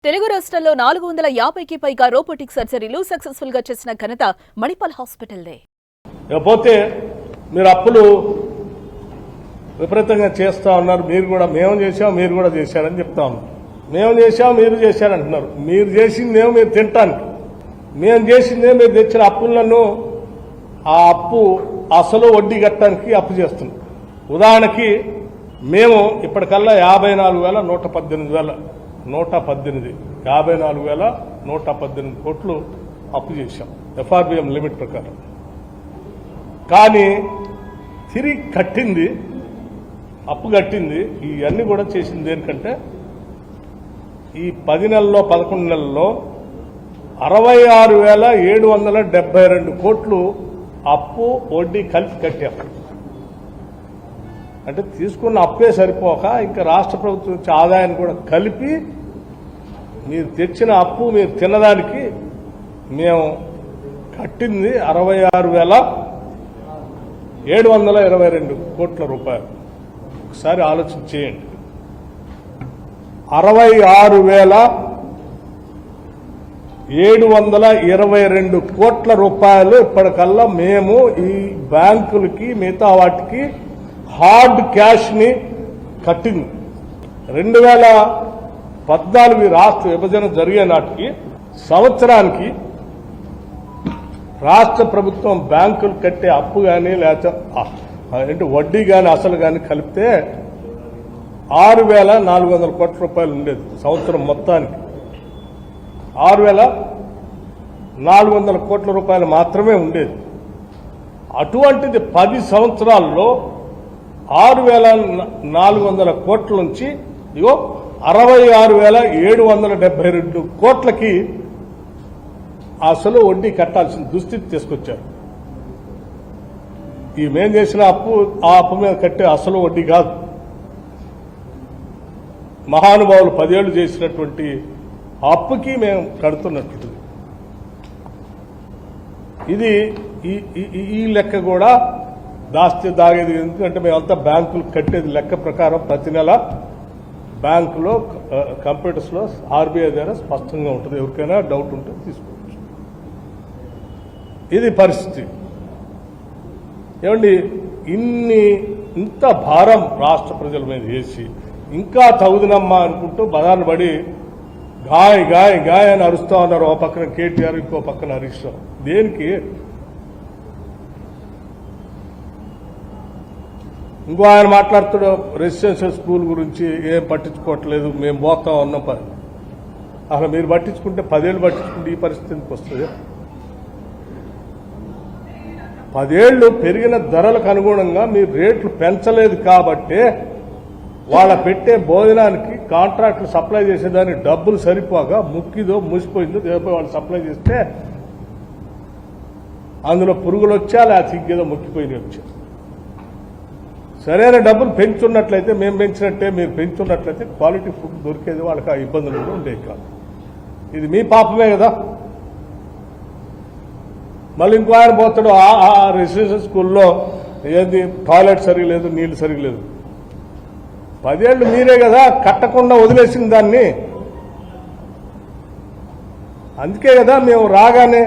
తెలుగు రాష్ట్రాల్లో 450కి పైగా రోబోటిక్ సర్జరీలు సక్సెస్ఫుల్ గా చేసిన ఘనత మణిపాల్ హాస్పిటల్దే. పోతే మీరు అప్పులు విపరీతంగా చేస్తా ఉన్నారు. మీరు కూడా మేము చేసాం, మీరు కూడా చేశారని చెప్తా ఉన్నారు. మేము చేసాం, మీరు చేశారంటున్నారు. మీరు చేసిందేమో మీరు తింటానికి, మేము చేసిందేమో మీరు తెచ్చిన అప్పులను ఆ అప్పు అసలు వడ్డీ కట్టడానికి అప్పు చేస్తున్నాం. ఉదాహరణకి మేము ఇప్పటికల్లా 54,118 కోట్లు అప్పు చేశాం FRBM లిమిట్ ప్రకారం. కానీ తిరిగి కట్టింది, అప్పు కట్టింది ఇవన్నీ కూడా చేసింది దేనికంటే ఈ 10 నెలల్లో 11 నెలల్లో 66,772 కోట్లు అప్పు వడ్డీ కలిపి కట్టాం. అంటే తీసుకున్న అప్పే సరిపోక ఇంకా రాష్ట్ర ప్రభుత్వం నుంచి ఆదాయాన్ని కూడా కలిపి మీరు తెచ్చిన అప్పు మీరు తినడానికి మేము కట్టింది 66,722 కోట్ల రూపాయలు. ఒకసారి ఆలోచన చేయండి. 66,722 కోట్ల రూపాయలు ఇప్పటికల్లా మేము ఈ బ్యాంకులకి మిగతా వాటికి హార్డ్ క్యాష్ ని కట్టింది. 2014 రాష్ట్ర విభజన జరిగే నాటికి సంవత్సరానికి రాష్ట్ర ప్రభుత్వం బ్యాంకులు కట్టే అప్పు కానీ లేకపోతే వడ్డీ కానీ అసలు కానీ కలిపితే 6,400 కోట్ల రూపాయలు ఉండేది. సంవత్సరం మొత్తానికి 6,400 కోట్ల రూపాయలు మాత్రమే ఉండేది. అటువంటిది 10 సంవత్సరాల్లో 6,400 కోట్ల నుంచి 66,772 కోట్లకి అసలు వడ్డీ కట్టాల్సిన దుస్థితి తీసుకొచ్చారు. ఈ మేం చేసిన అప్పు ఆ అప్పు మీద కట్టే అసలు వడ్డీ కాదు. మహానుభావులు 10 ఏళ్లు చేసినటువంటి అప్పుకి మేము కడుతున్నట్టు ఇది ఈ లెక్క కూడా దాస్తే దాగేది. ఎందుకంటే మేమంతా బ్యాంకులు కట్టేది లెక్క ప్రకారం ప్రతి నెల బ్యాంకులో కంప్యూటర్స్లో RBI ద్వారా స్పష్టంగా ఉంటుంది. ఎవరికైనా డౌట్ ఉంటే తీసుకోవచ్చు. ఇది పరిస్థితి. ఏమండి, ఇంత భారం రాష్ట్ర ప్రజల మీద వేసి ఇంకా తగుదనమ్మా అనుకుంటూ బదాన్ని పడి గాయ అని అరుస్తా ఉన్నారు. ఓ పక్కన కేటీఆర్, ఇంకో పక్కన హరీష్ రావు. దేనికి? ఇంకో ఆయన మాట్లాడుతాడు రెసిడెన్షియల్ స్కూల్ గురించి ఏం పట్టించుకోవట్లేదు, మేము పోతా ఉన్నాం. అసలు మీరు పట్టించుకుంటే 10 ఏళ్ళు పట్టించుకుంటే ఈ పరిస్థితికి వస్తుంది. 10 ఏళ్ళు పెరిగిన ధరలకు అనుగుణంగా మీరు రేట్లు పెంచలేదు కాబట్టే వాళ్ళ పెట్టే భోజనానికి కాంట్రాక్టులు సప్లై చేసేదానికి డబ్బులు సరిపోగా ముక్కిదో ముసిపోయిందో రేపు వాళ్ళు సప్లై చేస్తే అందులో పురుగులు వచ్చా లేకపోతే ఇంకేదో ముక్కిపోయినాయి వచ్చా. సరైన డబ్బులు పెంచున్నట్లయితే, మేము పెంచినట్టే మీరు పెంచున్నట్లయితే క్వాలిటీ ఫుడ్ దొరికేది, వాళ్ళకి ఆ ఇబ్బందులు కూడా ఉండేవి కాదు. ఇది మీ పాపమే కదా. మళ్ళీ ఇంకో ఆయన పోతాడు ఆ రెసిడెన్షియల్ స్కూల్లో ఏది టాయిలెట్ సరిగలేదు, నీళ్లు సరిగలేదు. 10 ఏళ్ళు మీరే కదా కట్టకుండా వదిలేసిన దాన్ని. అందుకే కదా మేము రాగానే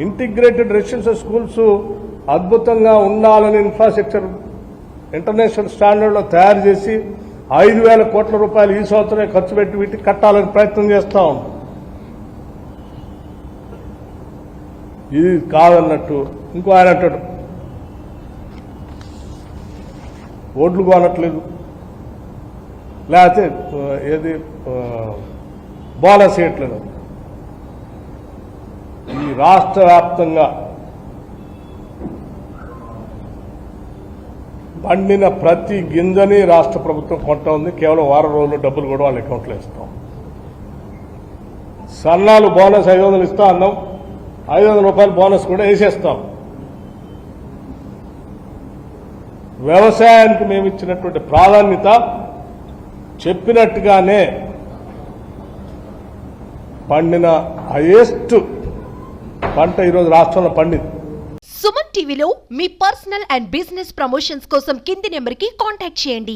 ఇంటిగ్రేటెడ్ రెసిడెన్షియల్ స్కూల్స్ అద్భుతంగా ఉండాలని ఇన్ఫ్రాస్ట్రక్చర్ ఇంటర్నేషనల్ స్టాండర్డ్లో తయారు చేసి 5,000 కోట్ల రూపాయలు ఈ సంవత్సరమే ఖర్చు పెట్టి వీటికి కట్టాలని ప్రయత్నం చేస్తా ఉన్నాం. ఇది కాదన్నట్టు ఇంకో ఆయన అంటాడు ఓట్లు కొనట్లేదు, లేకపోతే ఏది బోనస్ ఇవ్వట్లేదు. ఈ రాష్ట్ర వ్యాప్తంగా పండిన ప్రతి గింజని రాష్ట్ర ప్రభుత్వం కొంటా ఉంది. కేవలం వారం రోజుల్లో డబ్బులు కూడా వాళ్ళ అకౌంట్లో ఇస్తాం. సన్నాలు బోనస్ 500 ఇస్తా అన్నాం, 500 రూపాయలు బోనస్ కూడా వేసేస్తాం. వ్యవసాయానికి మేము ఇచ్చినటువంటి ప్రాధాన్యత చెప్పినట్టుగానే పండిన హైయెస్ట్ పంట ఈరోజు రాష్ట్రంలో పండింది. సుమన్ టీవీలో మీ పర్సనల్ అండ్ బిజినెస్ ప్రమోషన్స్ కోసం కింది నెంబర్కి కాంటాక్ట్ చేయండి.